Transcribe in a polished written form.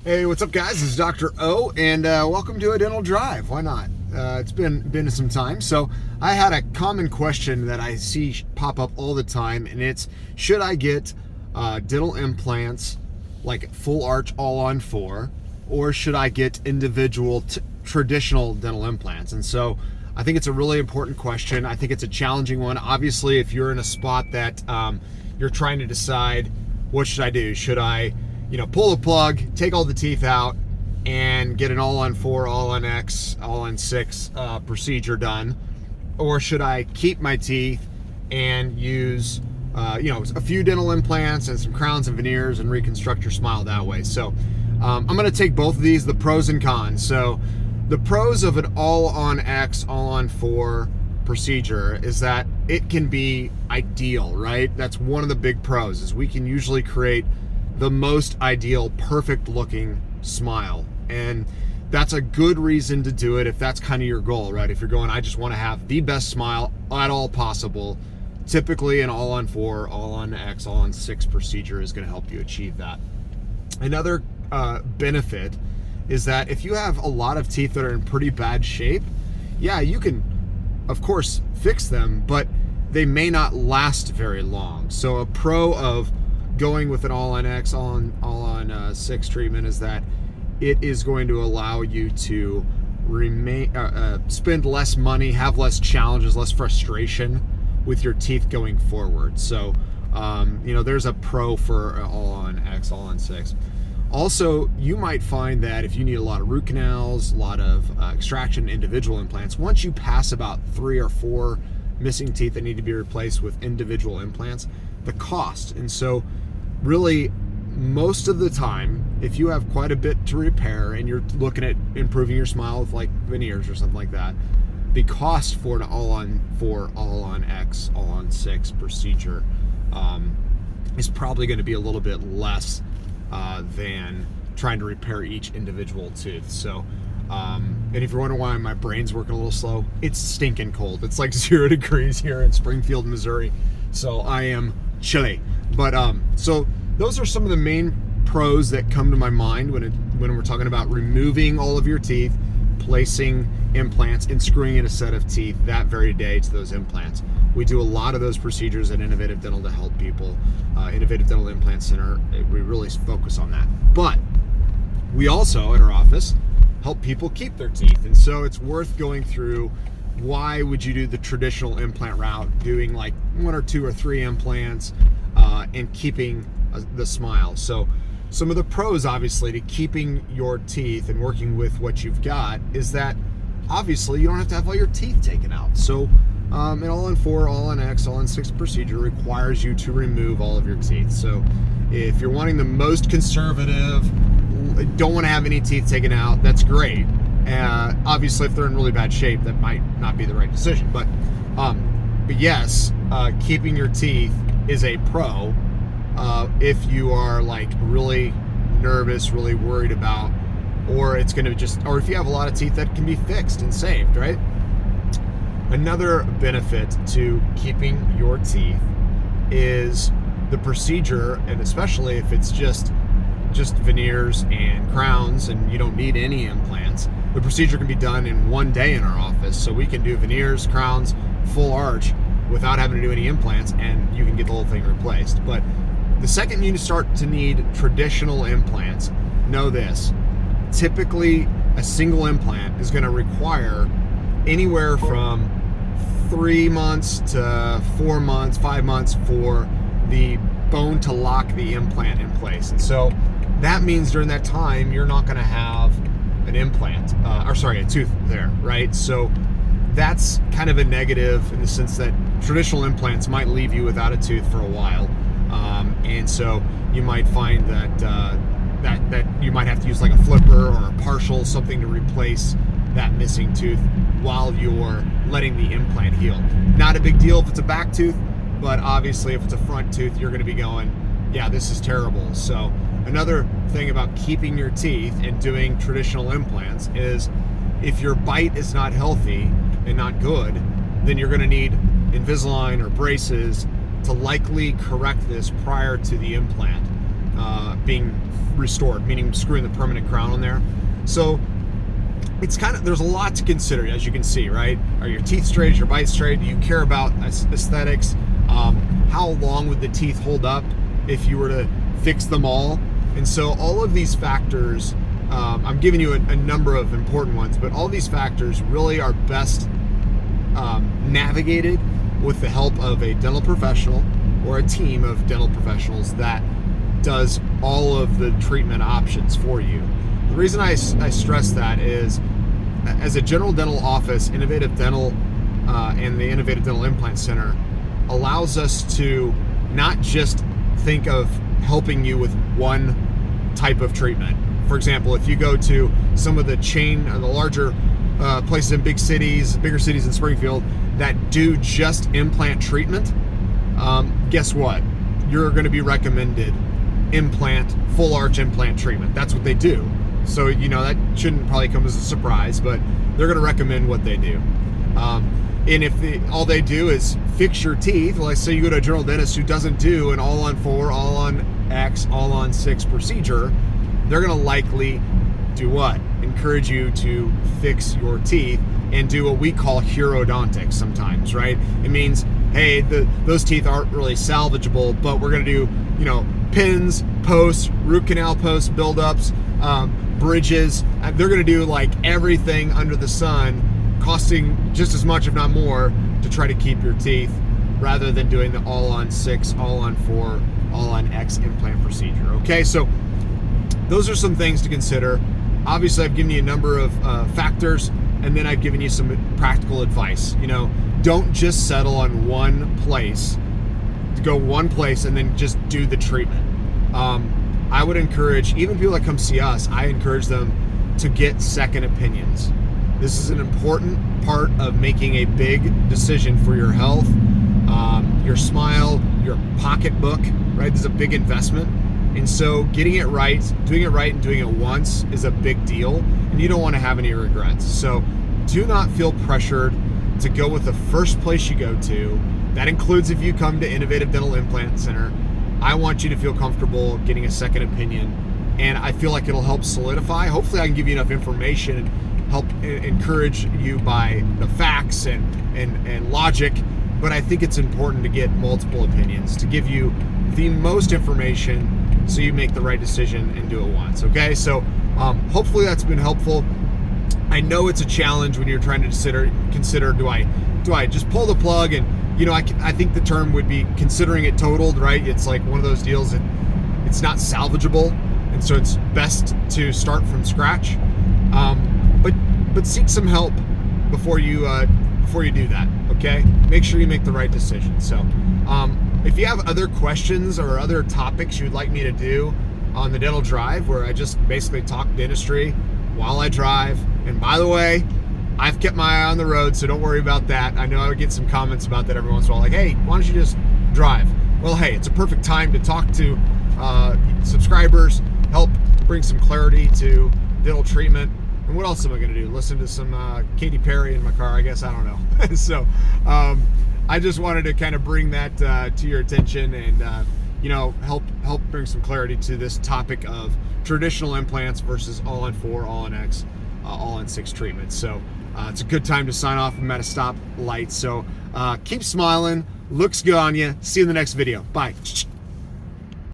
Hey, what's up, guys? This is Dr. O, and welcome to a dental drive. Why not? It's been some time. So I had a common question that I see pop up all the time, and it's, should I get dental implants like full arch all on four, or should I get individual traditional dental implants? And so I think it's a really important question. I think it's a challenging one. Obviously, if you're in a spot that you're trying to decide, what should I do? Should I pull the plug, take all the teeth out, and get an all-on-4, all-on-X, all-on-6 procedure done? Or should I keep my teeth and use, a few dental implants and some crowns and veneers and reconstruct your smile that way? So I'm going to take both of these, the pros and cons. So the pros of an all-on-X, all-on-4 procedure is that it can be ideal, right? That's one of the big pros, is we can usually create the most ideal, perfect looking smile. And that's a good reason to do it if that's kind of your goal, right? If you're going, I just want to have the best smile at all possible, typically an all-on-4, all-on-X, all-on-6 procedure is going to help you achieve that. Another benefit is that if you have a lot of teeth that are in pretty bad shape, yeah, you can, of course, fix them, but they may not last very long. So a pro of going with an all-on-X, all-on-6 treatment is that it is going to allow you to spend less money, have less challenges, less frustration with your teeth going forward. So, there's a pro for all-on-X, all-on-6. Also, you might find that if you need a lot of root canals, a lot of extraction individual implants, once you pass about 3 or 4 missing teeth that need to be replaced with individual implants, the cost. And so really, most of the time, if you have quite a bit to repair and you're looking at improving your smile with like veneers or something like that, the cost for an all-on-4, all-on-X, all-on-6 procedure is probably going to be a little bit less than trying to repair each individual tooth. So, and if you're wondering why my brain's working a little slow, it's stinking cold. It's like 0 degrees here in Springfield, Missouri. So I am chilly. But so those are some of the main pros that come to my mind when we're talking about removing all of your teeth, placing implants, and screwing in a set of teeth that very day to those implants. We do a lot of those procedures at Innovative Dental to help people. Innovative Dental Implant Center, we really focus on that. But we also, at our office, help people keep their teeth. And so it's worth going through, why would you do the traditional implant route, doing like 1 or 2 or 3 implants, and keeping the smile. So some of the pros, obviously, to keeping your teeth and working with what you've got is that obviously you don't have to have all your teeth taken out. So an all-on-4, all-on-X, all-on-6 procedure requires you to remove all of your teeth. So if you're wanting the most conservative, don't want to have any teeth taken out, that's great. Obviously, if they're in really bad shape, that might not be the right decision. But yes, keeping your teeth is a pro if you are like really nervous, really worried about, or it's going to or if you have a lot of teeth that can be fixed and saved, right? Another benefit to keeping your teeth is the procedure, and especially if it's just veneers and crowns and you don't need any implants, the procedure can be done in 1 day in our office. So we can do veneers, crowns, full arch without having to do any implants, and you can get the whole thing replaced. But the second you start to need traditional implants, know this: typically a single implant is going to require anywhere from 3 months to 4 months, 5 months for the bone to lock the implant in place. And so that means during that time, you're not going to have an implant, a tooth there, right? So that's kind of a negative in the sense that traditional implants might leave you without a tooth for a while. And so you might find that you might have to use like a flipper or a partial, something to replace that missing tooth while you're letting the implant heal. Not a big deal if it's a back tooth, but obviously if it's a front tooth, you're going to be going, yeah, this is terrible. So another thing about keeping your teeth and doing traditional implants is, if your bite is not healthy and not good, then you're going to need Invisalign or braces to likely correct this prior to the implant. being restored, meaning screwing the permanent crown on there. So it's there's a lot to consider, as you can see, right? Are your teeth straight? Is your bite straight? Do you care about aesthetics? How long would the teeth hold up if you were to fix them all? And so all of these factors, I'm giving you a number of important ones, but all these factors really are best navigated with the help of a dental professional or a team of dental professionals that does all of the treatment options for you. The reason I stress that is, as a general dental office, Innovative Dental and the Innovative Dental Implant Center allows us to not just think of helping you with one type of treatment. For example, if you go to some of the chain or the larger places in bigger cities in Springfield that do just implant treatment, guess what? You're going to be recommended implant, full arch implant treatment. That's what they do. So, that shouldn't probably come as a surprise, but they're going to recommend what they do. And if all they do is fix your teeth, let's say you go to a general dentist who doesn't do an all-on-4, all-on-X, all-on-6 procedure, they're going to likely do what? Encourage you to fix your teeth and do what we call hurodontics sometimes, right? It means, hey, those teeth aren't really salvageable, but we're going to do, pins, posts, root canal posts, buildups, bridges. They're going to do like everything under the sun, costing just as much, if not more, to try to keep your teeth, rather than doing the all-on-6, all-on-4, all-on-X implant procedure. Okay, so those are some things to consider. Obviously, I've given you a number of factors, and then I've given you some practical advice. Don't just settle on one place, go one place and then just do the treatment. I would encourage, even people that come see us, I encourage them to get second opinions. This is an important part of making a big decision for your health, your smile, your pocketbook, right? This is a big investment. And so getting it right, doing it right and doing it once is a big deal, and you don't want to have any regrets. So do not feel pressured to go with the first place you go to. That includes if you come to Innovative Dental Implant Center. I want you to feel comfortable getting a second opinion, and I feel like it'll help solidify. Hopefully I can give you enough information and help encourage you by the facts and logic, but I think it's important to get multiple opinions to give you the most information so you make the right decision and do it once. Okay, so hopefully that's been helpful. I know it's a challenge when you're trying to consider do I just pull the plug, and I think the term would be considering it totaled, right? It's like one of those deals that it's not salvageable, and so it's best to start from scratch. But seek some help before you do that. Okay, make sure you make the right decision. So if you have other questions or other topics you'd like me to do on the Dental Drive, where I just basically talk dentistry while I drive, and by the way, I've kept my eye on the road, so don't worry about that. I know I would get some comments about that every once in a while, like, hey, why don't you just drive? Well, hey, it's a perfect time to talk to subscribers, help bring some clarity to dental treatment. And what else am I going to do? Listen to some Katy Perry in my car, I guess. I don't know. So I just wanted to kind of bring that to your attention and help bring some clarity to this topic of traditional implants versus all-on-4, all-on-X, all-on-6 treatments. So it's a good time to sign off. I'm at a stop light. So keep smiling. Looks good on you. See you in the next video. Bye.